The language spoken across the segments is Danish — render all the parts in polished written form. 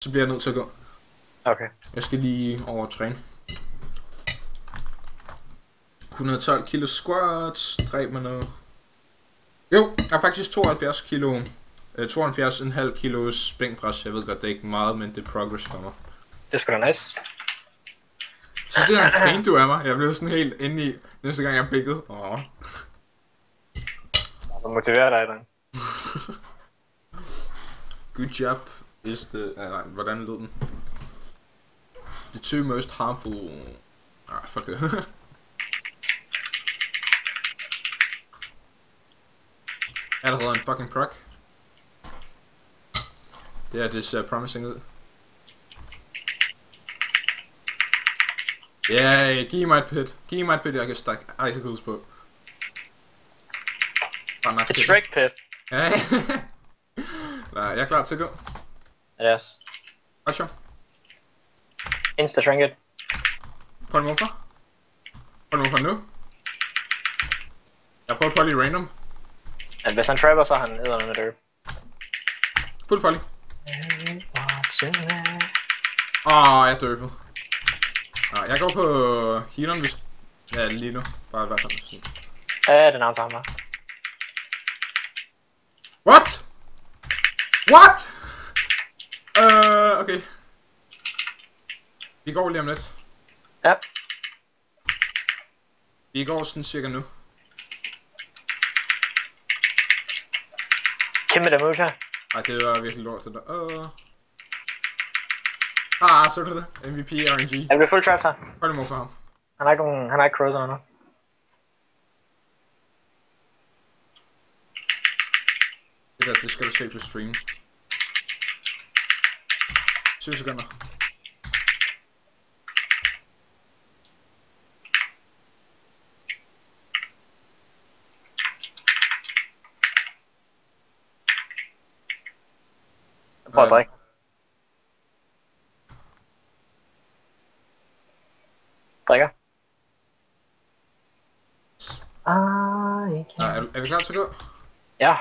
Så bliver jeg nødt til at gå. Okay. Jeg skal lige over at træne. 112 kilo squats, dræb mig noget. Jo, jeg har faktisk 72 kilo, 72,5 kilos bænkpres. Jeg ved godt, det er ikke meget, men det er progress for mig. Det er sgu da nice. Så det er en grin, du er mig. Jeg blev sådan helt inde i næste gang jeg bækkede. Så motiverer dig den. Good job is the... nej, hvordan lød den? The two most harmful... fuck det. Allerede en fucking proc. Det ser promising ud. Yeah, giv mig et pit. Giv mig et pit, jeg kan stakke icicles på. Et Shrek pit. Ja. Nej, jeg er klar til at gå. Yes. Også. Insta trinket. Prøv hvorfor? Prøv hvorfor nu? Jeg prøver poly random. At hvis han trapper, så er han edder med derp. Fuld poly. Jeg døbede. Jeg går på healeren, hvis... Ja, lige nu. Bare i hvert fald sådan. Ja, den andre ham var. What? What? Okay. Vi går lige om lidt. Ja. Vi går sådan cirka nu. Kæmpe damage her. Ej, det var virkelig lort, det der. Så er det det. MVP RNG. Jeg bliver full trapped her. Hold imod for ham. Han har ikke crosser nu. det skal du se på stream. 20 sekunder. Prøv at drikke. Drikker. Er vi klar til at gå? Ja.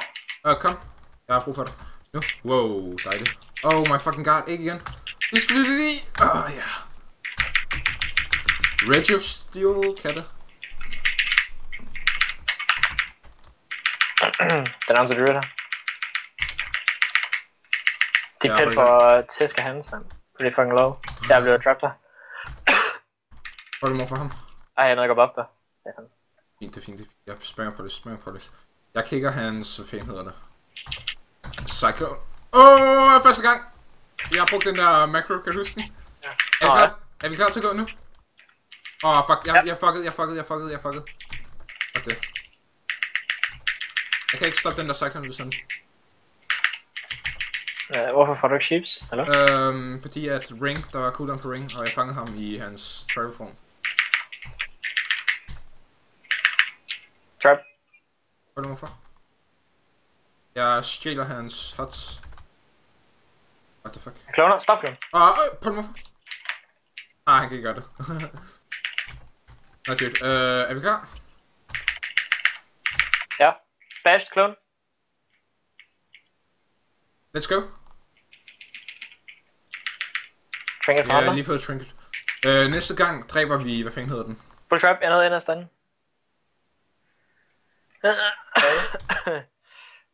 Kom. Jeg har brug for dig. Nu. Wow, dejligt. Oh my fucking god, ikke igen. Vi splitter det i. Ja. Rage of Steel, katte. Den er altså druid her. De pæt for tæsk af hans, mand. Pretty fucking low. Jeg blev trapped her. Hvor er det mor for ham? Ej, jeg er nødt op der. Satans. Fint, det er fint. Jeg springer på det, Jeg kigger hans, hvad fanden hedder det? Cyclone. Første gang! Jeg har brugt den der macro, kan du huske den? Ja. Er vi klar til at gå nu? Fuck, jeg fuckede. Fuck det. Jeg kan ikke stoppe den der cyclone, sådan. Hvorfor får du ikke sheeps, eller? Fordi at Ring, der var cooldown på Ring, og jeg fangede ham i hans travel form. Trap. Hvad er det hvorfor? Jeg stjæler hans huts. What the fuck? Kloner, stop klon. På den hvorfor? Han kan ikke gøre det. Nå dude, er vi klar? Ja. Bashed klon. Let's go. Trinket for Jeg ham. har lige fået trinket. Næste gang dræber vi, hvad fanden hedder den? Full trap, jeg nåede ind af standen.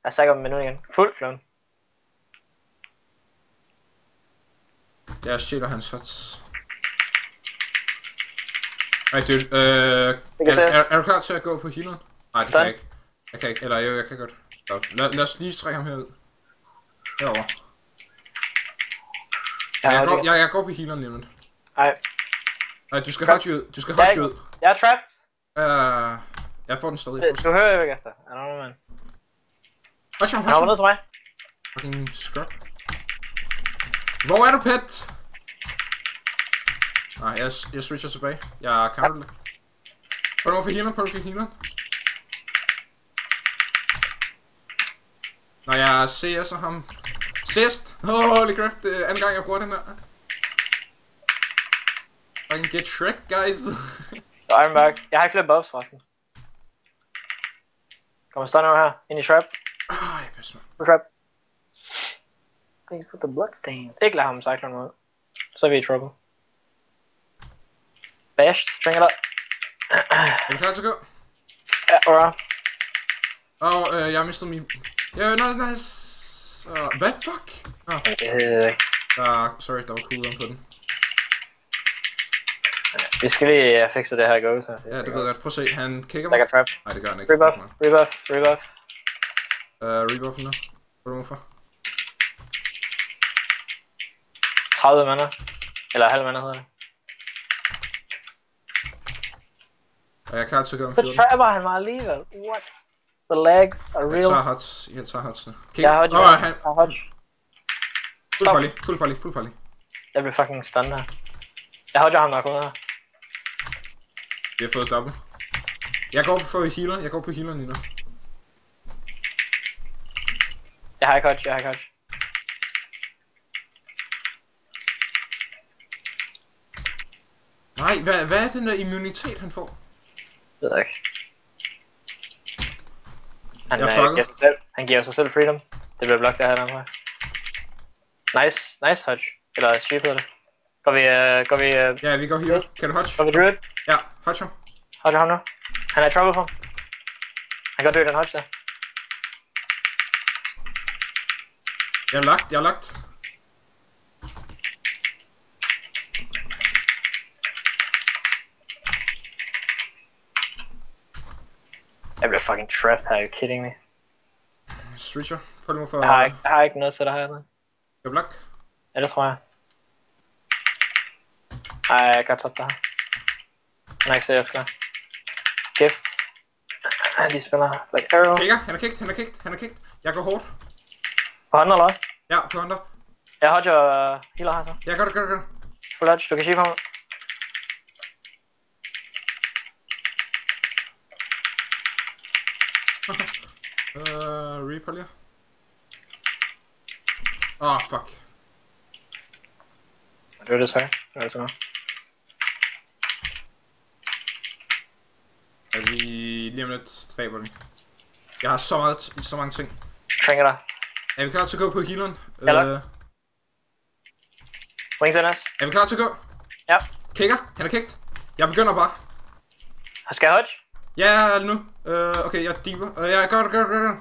Jeg sækker dem nu igen. Fuld klon. Jeg stjæler hans huts. Ej dude, er du klar til at gå på healeren? Nej, det kan jeg ikke. Jeg kan ikke, eller jo, jeg kan godt. Lad os lige trække ham herud. Herovre. Jeg går på healeren lige nu. Ej. Nej, du skal hot ud. Du skal hot ud. Jeg er trapped. Jeg får den stadig. Du hører jo ikke efter. I don't know, man. Han kommer ned til mig. Fucking scrub. Hvor er du, pet? Nej, jeg switcher tilbage. Jeg counter det. Prøv du for healeren, Når jeg CS'er ham. Sidst! Holy crap, det er anden gang jeg bruger den her. Fucking get Shrek, guys. I'm back. Jeg har ikke flere buffs forresten. Kommer stun over her, ind i trap. Jeg passer mig. Trap. Thanks for the bloodstain. Ikke lad ham cyclone ud. Så er vi i trouble. Bashed, Trinket op. Er vi klar til at gå? Ja, alright. Jeg har mistet min... Ja, nice. Hvad fuck? Sorry, der var cooldown på den. Vi skal lige fikse det her go, så. Ja, det ved jeg godt. Prøv at se, han kigger mig. Trap. Nej, det gør han ikke. Rebuff. Rebuffen nu. Hvad er du for? 30 mana. Eller halv mana hedder det. Og jeg er klar til at gå om så trapper han mig alligevel. What? The legs are real. Jeg tager hots nu. Jeg har hodge. Full poly. Jeg bliver fucking stunned her. Jeg hodger ham nok ud her. Vi har fået double. Jeg går på healer lige nu. Jeg har ikke hodge. Nej, hvad er den der immunitet han får? Det ved jeg ikke. Han giver sig selv freedom. Det bliver blokt der her der. Nice hodge. Eller sheep hedder det. Går vi... Ja, vi går healer. Kan du hodge? Går vi druid? Ja, hodge ham. Hodge ham nu. Han er i trouble for. Han kan dø den hodge der. Jeg er lagt. Jeg bliver fucking trapped her, are you kidding me? Switcher, prøv lige for... Jeg har ikke noget til dig her. Jeg er blok. Ja, det tror jeg. Ej, jeg kan toppe dig her. Han er ikke seriøst klar. Gift. De spiller like arrow. Kigger, han er kicked. Jeg går hårdt. På hånden eller hvad? Ja, på hånden. Jeg hodger healer her så. Ja, gør det. Full hodge, du kan sheep ham. Reaper lige. Fuck. Det var det så. Det var det så. Er vi lige om lidt tilbage på den? Jeg har så mange ting. Trinker dig. Er vi klar til at gå på healeren? Wings in us. Er vi klar til at gå? Ja. Kigger, han er kicked. Jeg begynder bare. Skal jeg hodge? Ja, nu. Okay, jeg deeper. Ja, gør det.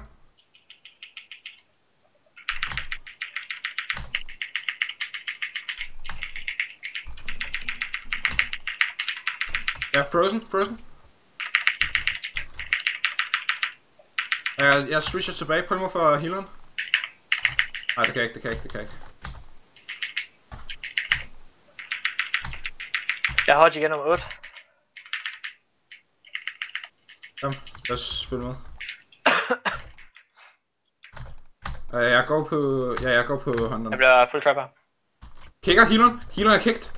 Ja, frozen. Jeg switcher tilbage på mig for healeren. Nej, det kan jeg ikke. Jeg hodger igen om 8. Kom, lad os følge med. Jeg går på hånden. Jeg bliver full trapper. Kigger healeren er kicked.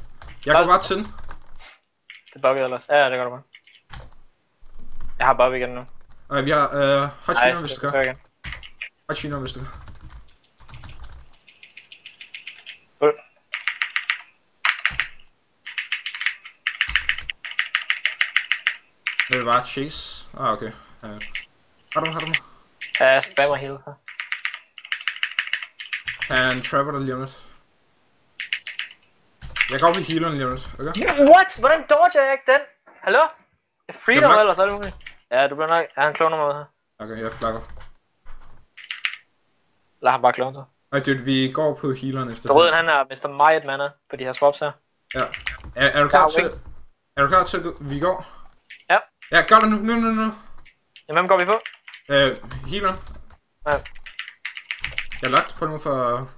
Jeg går bare til den. Det er Bobby ellers. Ja, det gør du bare. Jeg har Bobby igen nu. Vi har hot healer, hvis du gør. Hot healer, hvis du gør. Det er bare chase. Okay. Har du mig? Ja, jeg spammer heal her. Han trapper dig lige om lidt. Jeg går op i healeren lige om lidt, okay? What? Hvordan dodger jeg ikke den? Hallo? Jeg freedom eller så er det muligt. Ja, du bliver nok... Ja, han kloner mig ud her. Okay, jeg plakker. Lad ham bare klone sig. Ej, dude, vi går på healeren efter. Røden han er Mr. Meget mana på de her swaps her. Ja. Er du klar til... Er du klar til at vi går? Ja. Ja, gør det nu. Jamen, hvem går vi på? Healeren. Ja. Jeg er lagt på nu for...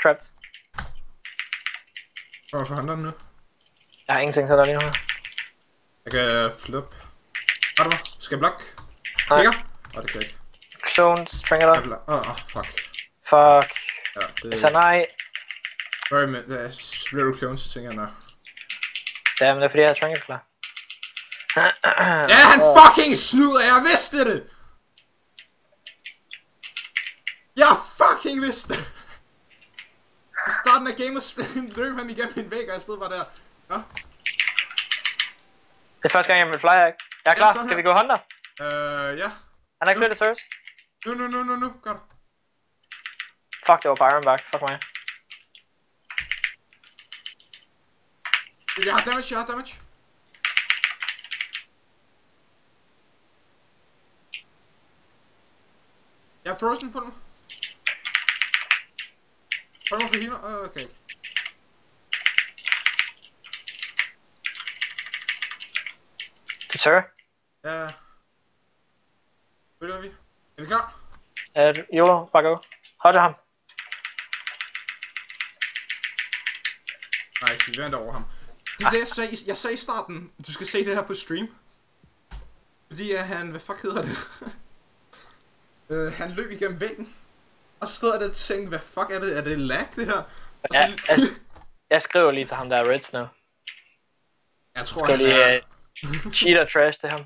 Trapped. For hånderen nu. Jeg har ingenting til dig lige nu her. Jeg kan flip. Har du mig? Skal jeg blokke? Nej. Kigger? Det kan jeg ikke. Clones, Trinket dig. Fuck. Fuck. Ja, det... Hvis han nej. Sorry, men så bliver du clones, så tænker jeg, nej. Ja, men det er fordi jeg har Trinket klar. Ja, han fucking snyder, jeg vidste det! Jeg fucking vidste det! I starten af gamet løb han igennem en væg, og jeg stod bare der. Ja. Det er første gang, jeg vil fly hack. Jeg er klar, skal vi gå Hunter? Ja. Han har ikke flyttet service. Nu, gør det. Fuck, det var på Ironbark. Fuck mig. Jeg har damage. Jeg er frozen på den. Hold mig for healer. Okay. Yes, sir. Ja. Følger vi? Er vi klar? YOLO, bare go. Hold til ham. Nice, vi venter over ham. Det er det, jeg sagde i starten. Du skal se det her på stream. Fordi han, hvad fuck hedder det? Han løb igennem væggen. Og så stod jeg der og tænkte, hvad fuck er det? Er det lag det her? Og så... jeg skriver lige til ham der Reds nu. Jeg tror skal han lige cheat og trash til ham.